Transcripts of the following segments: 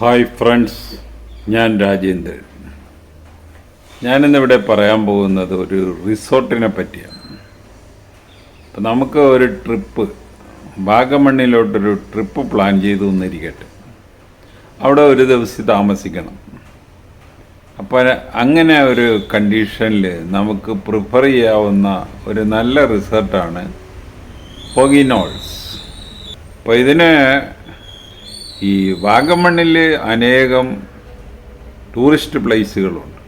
Hi friends, ഞാൻ രാജേന്ദ്രൻ. ഞാനിന്നിവിടെ പറയാൻ പോകുന്നത് ഒരു റിസോർട്ടിനെ പറ്റിയാണ്. അപ്പം നമുക്ക് ഒരു ട്രിപ്പ് വാഗമണ്ണിലോട്ടൊരു ട്രിപ്പ് പ്ലാൻ ചെയ്തു എന്നിരിക്കട്ടെ. അവിടെ ഒരു ദിവസം താമസിക്കണം. അപ്പോൾ അങ്ങനെ ഒരു കണ്ടീഷനിൽ നമുക്ക് പ്രിഫർ ചെയ്യാവുന്ന ഒരു നല്ല റിസോർട്ടാണ് ഹോഗിനോൾസ്. അപ്പോൾ ഇതിന് ഈ വാഗമണ്ണിൽ അനേകം ടൂറിസ്റ്റ് പ്ലേസുകളുണ്ട്.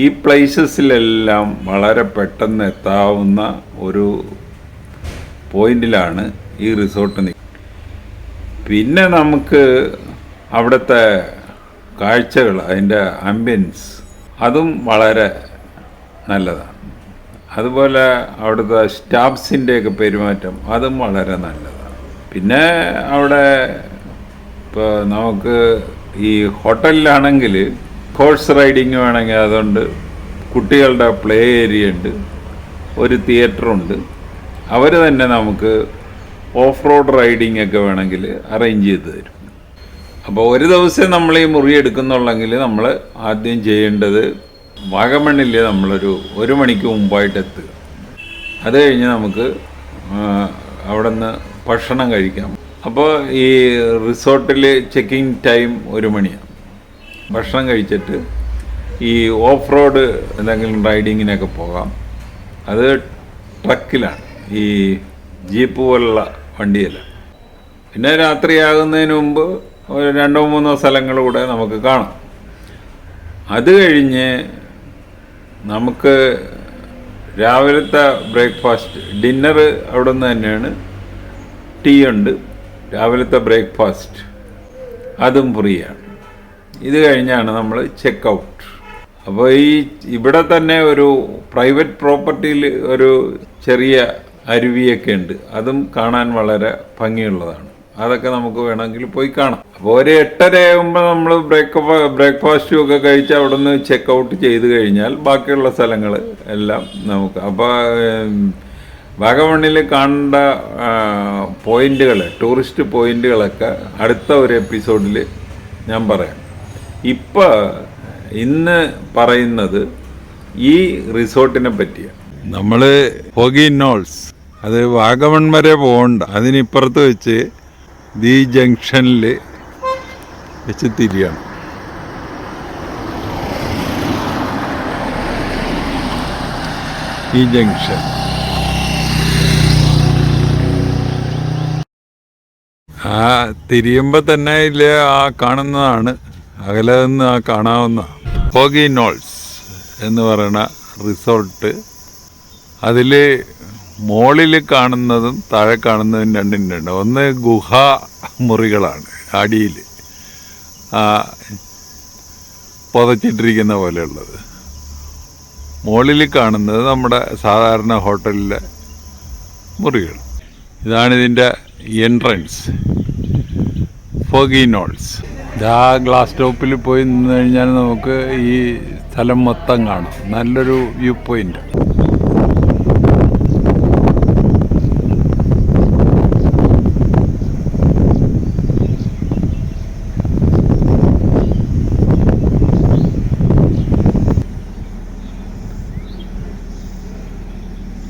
ഈ പ്ലേസസിലെല്ലാം വളരെ പെട്ടെന്ന് എത്താവുന്ന ഒരു പോയിന്റിലാണ് ഈ റിസോർട്ട് നിൽക്കുന്നത്. പിന്നെ നമുക്ക് അവിടുത്തെ കാഴ്ചകൾ, അതിൻ്റെ ആംബിയൻസ് അതും വളരെ നല്ലതാണ്. അതുപോലെ അവിടുത്തെ സ്റ്റാഫ്സിൻ്റെയൊക്കെ പെരുമാറ്റം അതും വളരെ നല്ലതാണ്. പിന്നെ അവിടെ ഇപ്പോൾ നമുക്ക് ഈ ഹോട്ടലിലാണെങ്കിൽ ഹോഴ്സ് റൈഡിങ് വേണമെങ്കിൽ അതുകൊണ്ട്, കുട്ടികളുടെ പ്ലേ ഏരിയ ഉണ്ട്, ഒരു തിയേറ്ററുണ്ട്. അവർ തന്നെ നമുക്ക് ഓഫ് റോഡ് റൈഡിങ് ഒക്കെ വേണമെങ്കിൽ അറേഞ്ച് ചെയ്ത് തരും. അപ്പോൾ ഒരു ദിവസം നമ്മൾ ഈ മുറി എടുക്കുന്നുള്ളെങ്കിൽ നമ്മൾ ആദ്യം ചെയ്യേണ്ടത് വാഗമണ്ണിൽ ഒരു മണിക്ക് മുമ്പായിട്ട് എത്തുക. അത് കഴിഞ്ഞ് നമുക്ക് അവിടെ നിന്ന് ഭക്ഷണം കഴിക്കാം. അപ്പോൾ ഈ റിസോർട്ടിൽ ചെക്കിങ് ടൈം 1 മണിയാണ്. ഭക്ഷണം കഴിച്ചിട്ട് ഈ ഓഫ് റോഡ് എന്തെങ്കിലും റൈഡിങ്ങിനൊക്കെ പോകാം. അത് ട്രക്കിലാണ്, ഈ ജീപ്പ് പോലുള്ള വണ്ടിയല്ല. പിന്നെ രാത്രിയാകുന്നതിന് മുമ്പ് 2-3 സ്ഥലങ്ങൾ കൂടെ നമുക്ക് കാണാം. അത് കഴിഞ്ഞ് നമുക്ക് രാവിലത്തെ ബ്രേക്ക്ഫാസ്റ്റ്, ഡിന്നർ അവിടെ നിന്ന് തന്നെയാണ്. ടീ ഉണ്ട്, രാവിലത്തെ ബ്രേക്ക്ഫാസ്റ്റ് അതും ഫ്രീയാണ്. ഇത് കഴിഞ്ഞാണ് നമ്മൾ ചെക്ക് ഔട്ട്. അപ്പോൾ ഇവിടെ തന്നെ ഒരു പ്രൈവറ്റ് പ്രോപ്പർട്ടിയിൽ ഒരു ചെറിയ അരുവിയൊക്കെ ഉണ്ട്. അതും കാണാൻ വളരെ ഭംഗിയുള്ളതാണ്. അതൊക്കെ നമുക്ക് വേണമെങ്കിൽ പോയി കാണാം. അപ്പോൾ ഒരു 8:30 ആകുമ്പോൾ നമ്മൾ ബ്രേക്ക്ഫാസ്റ്റും ഒക്കെ കഴിച്ച് അവിടെ നിന്ന് ചെക്ക് ഔട്ട് ചെയ്ത് കഴിഞ്ഞാൽ ബാക്കിയുള്ള സ്ഥലങ്ങൾ എല്ലാം നമുക്ക്. അപ്പോൾ വാഗമണ്ണിൽ കാണേണ്ട പോയിന്റുകൾ, ടൂറിസ്റ്റ് പോയിന്റുകളൊക്കെ അടുത്ത ഒരു എപ്പിസോഡിൽ ഞാൻ പറയാം. ഇന്ന് പറയുന്നത് ഈ റിസോർട്ടിനെ പറ്റിയാണ്. നമ്മൾ ഹോഗിനോൾസ്, അത് വാഗമൺ വരെ പോകണ്ട, അതിനിപ്പുറത്ത് വെച്ച് ഈ ജംഗ്ഷനിൽ വെച്ച് തിരിയാണ്. ഈ ജംഗ്ഷൻ തിരിയുമ്പോൾ തന്നെ ഇല്ലേ ആ കാണുന്നതാണ്, അകലെ നിന്ന് കാണാവുന്ന ഹോഗിനോൾസ് എന്ന് പറയുന്ന റിസോർട്ട്. അതിൽ മുകളിൽ കാണുന്നതും താഴെ കാണുന്നതും രണ്ടുണ്ട്. ഒന്ന് ഗുഹാ മുറികളാണ്, അടിയിൽ പുതച്ചിട്ടിരിക്കുന്ന പോലെയുള്ളത്. മുകളിൽ കാണുന്നത് നമ്മുടെ സാധാരണ ഹോട്ടലിലെ മുറികൾ. ഇതാണിതിൻ്റെ എൻട്രൻസ്, ഹോഗിനോൾസ്. ആ ഗ്ലാസ് ടോപ്പിൽ പോയി നിന്ന് കഴിഞ്ഞാൽ നമുക്ക് ഈ സ്ഥലം മൊത്തം കാണാം. നല്ലൊരു വ്യൂ പോയിന്റ്.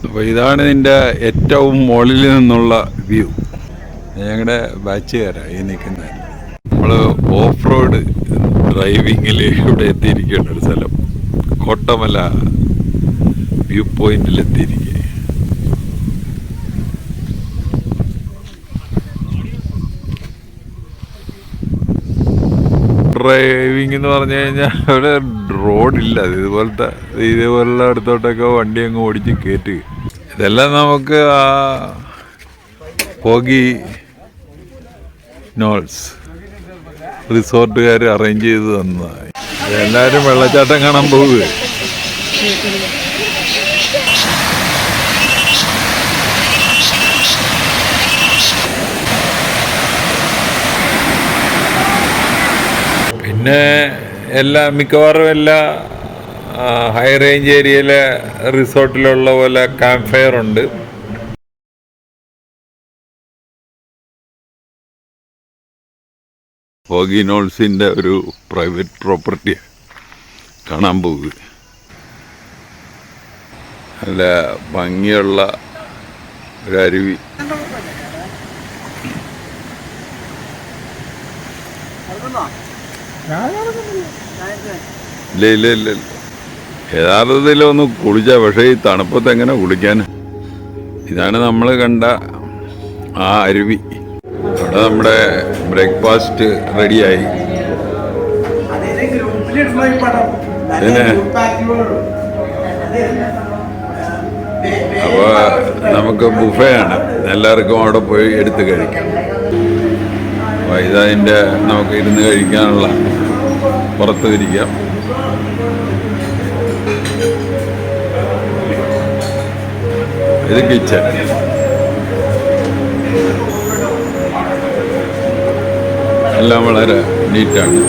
അപ്പോൾ ഇതാണ് ഇതിൻ്റെ ഏറ്റവും മുകളിൽ നിന്നുള്ള വ്യൂ. ഞങ്ങളുടെ ബാച്ചുകാരാണ് ഈ നിൽക്കുന്നത്. നമ്മൾ ഓഫ് റോഡ് ഡ്രൈവിങ്ങിൽ ഇവിടെ എത്തിയിരിക്കുകയാണ്. ഒരു സ്ഥലം കോട്ടമല വ്യൂ പോയിന്റിൽ എത്തിയിരിക്കുക. ഡ്രൈവിംഗ് എന്ന് പറഞ്ഞു കഴിഞ്ഞാൽ അവിടെ റോഡില്ല. ഇതുപോലുള്ള അടുത്തോട്ടൊക്കെ വണ്ടി അങ്ങ് ഓടിച്ച് കയറ്റുക. ഇതെല്ലാം നമുക്ക് ആ ഹോഗിനോൾസ് റിസോർട്ടുകാർ അറേഞ്ച് ചെയ്ത് തന്നതാണ്. എല്ലാവരും വെള്ളച്ചാട്ടം കാണാൻ പോവുക. പിന്നെ മിക്കവാറും എല്ലാ ഹൈ റേഞ്ച് ഏരിയയിലെ റിസോർട്ടിലുള്ള പോലെ ക്യാമ്പ് ഫയർ ഉണ്ട്. ഹോഗിനോൾസിൻ്റെ ഒരു പ്രൈവറ്റ് പ്രോപ്പർട്ടി കാണാൻ പോകുക. നല്ല ഭംഗിയുള്ള ഒരു അരുവി. ഇല്ല ഇല്ല ഇല്ല ഇല്ല, യഥാർത്ഥത്തിലൊന്ന് കുളിച്ചാൽ, പക്ഷേ ഈ തണുപ്പത്ത് എങ്ങനെ കുളിക്കാൻ? ഇതാണ് നമ്മൾ കണ്ട ആ അരുവി. അവിടെ നമ്മുടെ ബ്രേക്ക്ഫാസ്റ്റ് റെഡിയായി. പിന്നെ അപ്പോൾ നമുക്ക് ബുഫയാണ്, എല്ലാവർക്കും അവിടെ പോയി എടുത്ത് കഴിക്കാം. അപ്പോൾ ഇതതിൻ്റെ നമുക്ക് ഇരുന്ന് കഴിക്കാനുള്ള, പുറത്ത് ഇരിക്കാം. ഇത് കിച്ചൺ. എല്ലാം വളരെ നീറ്റാണ്.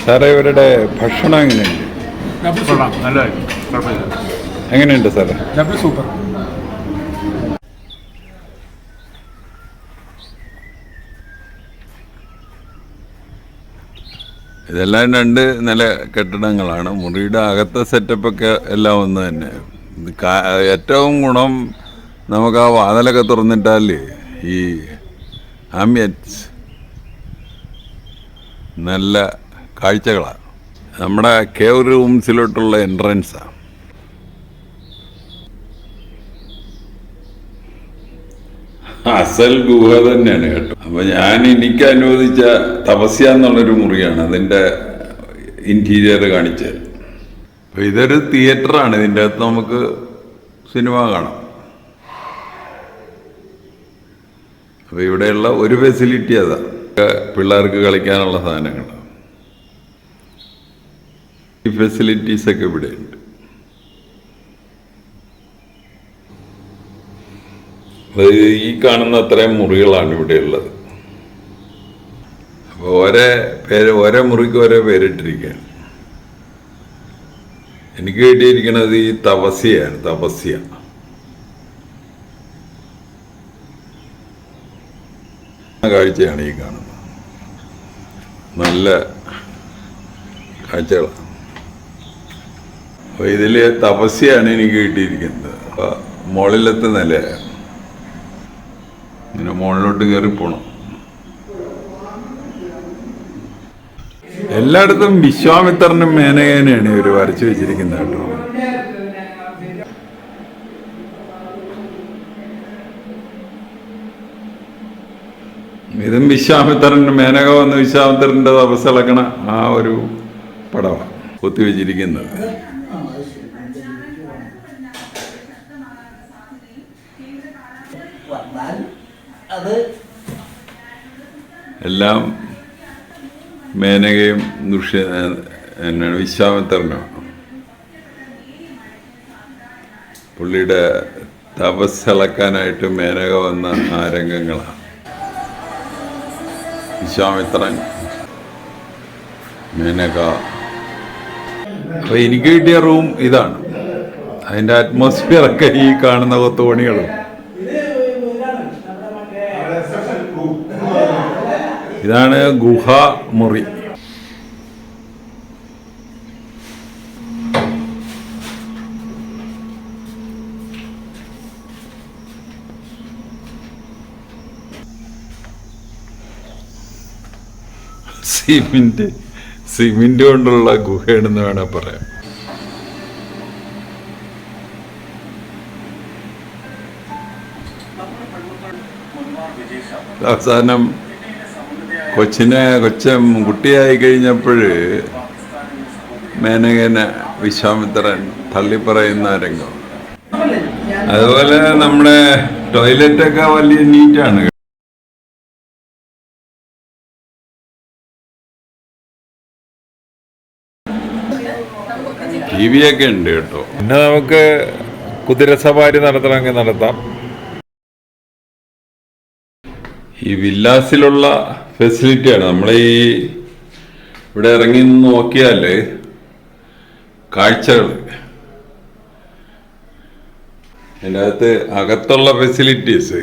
സാറേ, ഇവരുടെ ഭക്ഷണം എങ്ങനെയുണ്ട്? എങ്ങനെയുണ്ട് സാറേ? സൂപ്പർ. ഇതെല്ലാം 2 നില കെട്ടിടങ്ങളാണ്. മുറിയുടെ അകത്തെ സെറ്റപ്പൊക്കെ എല്ലാം ഒന്ന് തന്നെ. ഏറ്റവും ഗുണം നമുക്ക് ആ വാതിലൊക്കെ തുറന്നിട്ടാൽ ഈ ആംബിയൻസ് നല്ല കാഴ്ചകളാണ്. നമ്മുടെ കേവ് റൂംസിലോട്ടുള്ള എൻട്രൻസാണ്. അസൽ ഗുഹ തന്നെയാണ് കേട്ടോ. അപ്പം എനിക്ക് അനുവദിച്ച തപസ്യ എന്നുള്ളൊരു മുറിയാണ് അതിൻ്റെ ഇൻറ്റീരിയർ കാണിച്ചത്. അപ്പം ഇതൊരു തിയേറ്ററാണ്. ഇതിൻ്റെ അകത്ത് നമുക്ക് സിനിമ കാണാം. അപ്പോൾ ഇവിടെയുള്ള ഒരു ഫെസിലിറ്റി അതാണ്, പിള്ളേർക്ക് കളിക്കാനുള്ള സാധനങ്ങൾ. ഈ ഫെസിലിറ്റീസൊക്കെ ഇവിടെയുണ്ട്. ഈ കാണുന്ന അത്രയും മുറികളാണ് ഇവിടെയുള്ളത്. അപ്പോൾ ഓരോ മുറിക്ക് ഓരോ പേരിട്ടിരിക്കുകയാണ്. എനിക്ക് കിട്ടിയിരിക്കുന്നത് ഈ തപസ്യയാണ്. തപസ്യ കാഴ്ചയാണ് ഈ കാണുന്നത്. നല്ല കാഴ്ചകളാണ്. അപ്പോൾ ഇതിൽ തപസ്യയാണ് എനിക്ക് കിട്ടിയിരിക്കുന്നത്. അപ്പോൾ മുകളിലത്തെ നിലയാണ്. ഇങ്ങനെ മുകളിലോട്ട് കയറി പോണം. എല്ലായിടത്തും വിശ്വാമിത്രനും മേനകേനെയാണ് ഇവർ വരച്ചു വെച്ചിരിക്കുന്നത് കേട്ടോ. ഇതും വിശ്വാമിത്രൻ്റെ, മേനക വന്ന് വിശ്വാമിത്രൻ്റെ തപസ്സിളക്കണ ആ ഒരു പടമാണ് കൊത്തിവെച്ചിരിക്കുന്നത്. എല്ലാം മേനകയും എന്നാണ് വിശ്വാമിത്രനും പുള്ളിയുടെ തപസ്സിളക്കാനായിട്ട് മേനക വന്ന ആ രംഗങ്ങളാണ്. വിശ്വാമിത്രൻ, മേനക. അപ്പോൾ എനിക്ക് കിട്ടിയ റൂം ഇതാണ്. അതിൻ്റെ അറ്റ്മോസ്ഫിയറൊക്കെ ഈ കാണുന്ന കൊത്തുപണികളും. ഇതാണ് ഗുഹാ മുറി. സിമെന്റ് കൊണ്ടുള്ള ഗുഹയാണെന്ന് വേണേൽ പറയാം. അവസാനം കുട്ടിയായി കഴിഞ്ഞപ്പോൾ മേനകനെ വിശ്വാമിത്രൻ തള്ളിപ്പറയുന്ന രംഗം. അതുപോലെ നമ്മുടെ ടോയ്ലറ്റൊക്കെ വലിയ നീറ്റാണ്. TV ഒക്കെ ഉണ്ട് കേട്ടോ. പിന്നെ നമുക്ക് കുതിരസവാരി നടത്തണമെങ്കിൽ നടത്താം. ഈ വില്ലാസിലുള്ള ഫെസിലിറ്റിയാണ്. നമ്മളെ ഈ ഇവിടെ ഇറങ്ങി നോക്കിയാൽ കാഴ്ചകൾ, അതിൻ്റെ അകത്തുള്ള ഫെസിലിറ്റീസ്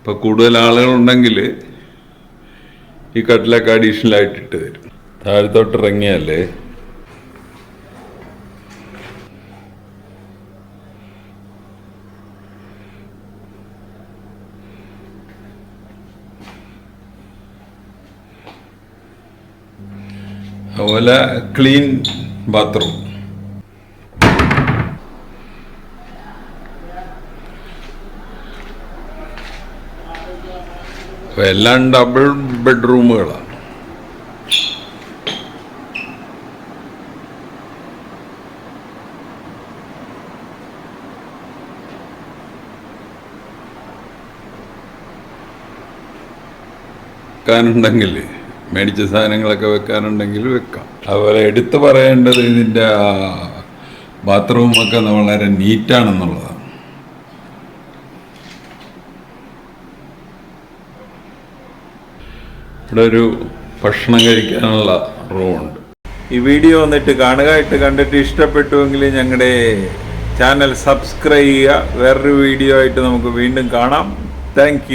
ഇപ്പോൾ കൂടുതൽ ആളുകളുണ്ടെങ്കിൽ ഈ കട്ടിലൊക്കെ അഡീഷണലായിട്ട് ഇട്ട് തരും. താഴത്തോട്ട് ഇറങ്ങിയാലേ അതുപോലെ ക്ലീൻ ബാത്റൂം. എല്ലാം ഡബിൾ ബെഡ്റൂമുകളാണ്. വെക്കാനുണ്ടെങ്കിൽ മേടിച്ച സാധനങ്ങളൊക്കെ വെക്കാനുണ്ടെങ്കിൽ വെക്കാം. അതുപോലെ എടുത്തു പറയേണ്ടത് ഇതിൻ്റെ ബാത്റൂമൊക്കെ വളരെ നീറ്റാണെന്നുള്ളതാണ്. ഇവിടെ ഒരു ഭക്ഷണം കഴിക്കാനുള്ള റൂമുണ്ട്. ഈ വീഡിയോ വന്നിട്ട് കാണുക. കണ്ടിട്ട് ഇഷ്ടപ്പെട്ടുവെങ്കിൽ ഞങ്ങളുടെ ചാനൽ സബ്സ്ക്രൈബ് ചെയ്യുക. വേറൊരു വീഡിയോ ആയിട്ട് നമുക്ക് വീണ്ടും കാണാം. Thank you.